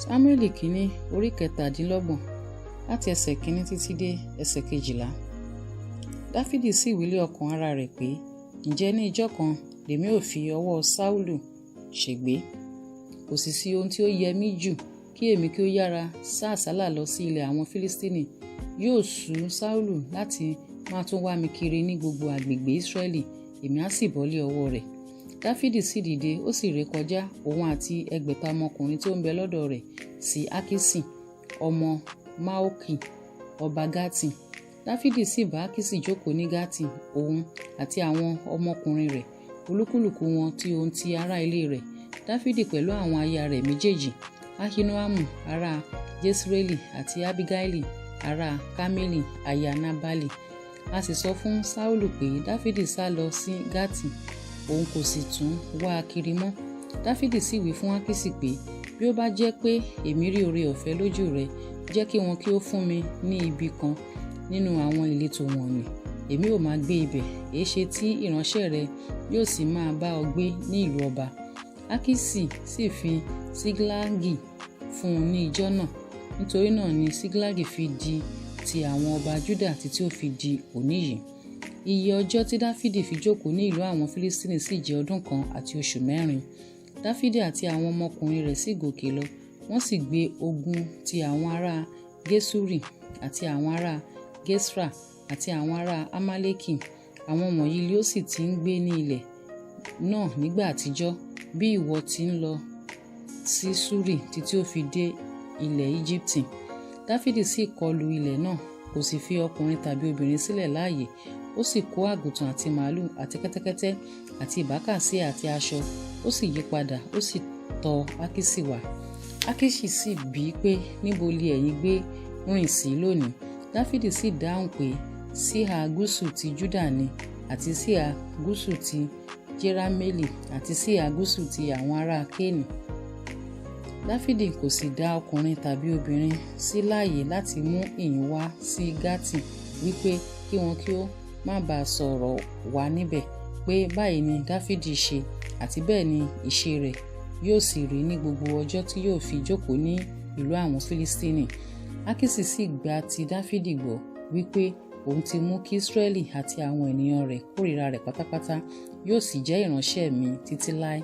Sámúẹ́lì kínní orí kẹtàdínlọ́gbọ̀n láti ẹsẹ̀ kínní títí dé ẹsẹ̀ kejìlá. Dáfídì sì wí lé ọkàn ara rẹ̀ pé, ǹjẹ́ ní ijọ́ kan lèmi ò fi ọwọ́ Sáúlù ṣègbé? Kò sì sí ohun tí ó yẹ mí jù kí èmi kí ó yára sá àsálà lọ sí ilẹ̀ àwọn Fílístínì. Yóò sú Sáúlù láti máa tún wá mi kiri ní gbogbo agbègbè Ísírẹ́lì, èmi á sì bọ́ lé ọwọ́ rẹ̀. Dáfídì sì dìde, ó sì rékọjá, òun àti ẹgbẹ̀ta ọmọkùnrin tí ó ń bẹ lọ́dọ̀ rẹ̀, sí Akiṣi ọmọ Maoki ọba Gati. Dáfídì sì bá Akiṣi jókòó ní Gati, òun àti àwọn ọmọkùnrin rẹ̀, olúkúlùkù wọn tí ohun ti ará ilé rẹ̀. Dáfídì pẹ̀lú àwọn aya rẹ̀ méjèèjì, Ahinoamu ará Jesreeli àti Abigaili ará Karmeli aya Nabali. A sì sọ fún Sáúlù pé Dáfídì sá lọ sí Gati, òun kò sì tún wá a kiri mọ́. Dáfídì sì wí fún Akiṣi pé, bí ó bá jẹ́ pé èmi rí oore ọ̀fẹ́ lójú rẹ, jẹ́ kí wọn kí ó fún mi ní ibi kan nínú àwọn ìletò wọ̀nyí, èmi ò máa gbé ibẹ̀, èéṣe tí ìránṣẹ́ rẹ yóò sì máa bá ọ gbé ní ìlú ọba. Akiṣi sì fi Síglágì fún un ní ijọ́ náà, nítorí náà ni Síglágì fi di ti àwọn ọba Júdà títí ó fi di òní yìí. Iye ọjọ́ tí Dáfídì fi jókòó ní ìlú àwọn Fílístínì sì jẹ́ ọdún kan àti oṣù mẹ́rin. Dáfídì àti àwọn ọmọkùnrin rẹ̀ sì gòkè lọ, wọ́n sì gbé ogun ti àwọn ará Gẹ́ṣúrì àti àwọn ará Gẹ́ṣrà àti àwọn ará Amaleki. Àwọn wọ̀nyí ni ó sì ti ń gbé ní ilẹ̀ náà nígbà àtijọ́, bí ìwọ ti ń lọ sí Ṣúrì títí ó fi dé ilẹ̀ Íjíbítì. Dáfídì sì kọlu ilẹ̀ náà, kò sì fi ọkùnrin tàbí obìnrin sílẹ̀ láàyè. Ó sì kó àgùntàn àti màálù àti kẹ́tẹ́kẹ́tẹ́ àti ìbákasíẹ̀ àti aṣọ, ó sì yí padà, ó sì tọ̀ Akiṣi wá. Akiṣi sì bí i pé, níbo li ẹ̀yin gbé rìn sí lónìí? Dáfídì sì dáhùn pé, síhà gúúsù ti Júdà ni, àti síhà gúúsù ti Jerameli, àti síhà gúúsù ti àwọn ará Kéènì. Dáfídì kò sì dá ọkùnrin tàbí obìnrin sí láàyè láti mú ìyìn wá sí Gati, wípé kí wọn kí ó má bàa sọ̀rọ̀ wá níbẹ̀ pé báyìí ni Dáfídì ṣe, àti bẹ́ẹ̀ ni ìṣe rẹ̀ yóò sì rí ní gbogbo ọjọ́ tí yóò fi jókòó ní ìlú àwọn Fílístínì. Akiṣi sì gba ti Dáfídì gbọ́, wípé òun ti mú kí Ísírẹ́lì àti àwọn ènìyàn rẹ̀ kórìíra rẹ̀ pátápátá, yóò sì jẹ́ ìránṣẹ́ mi títí láé.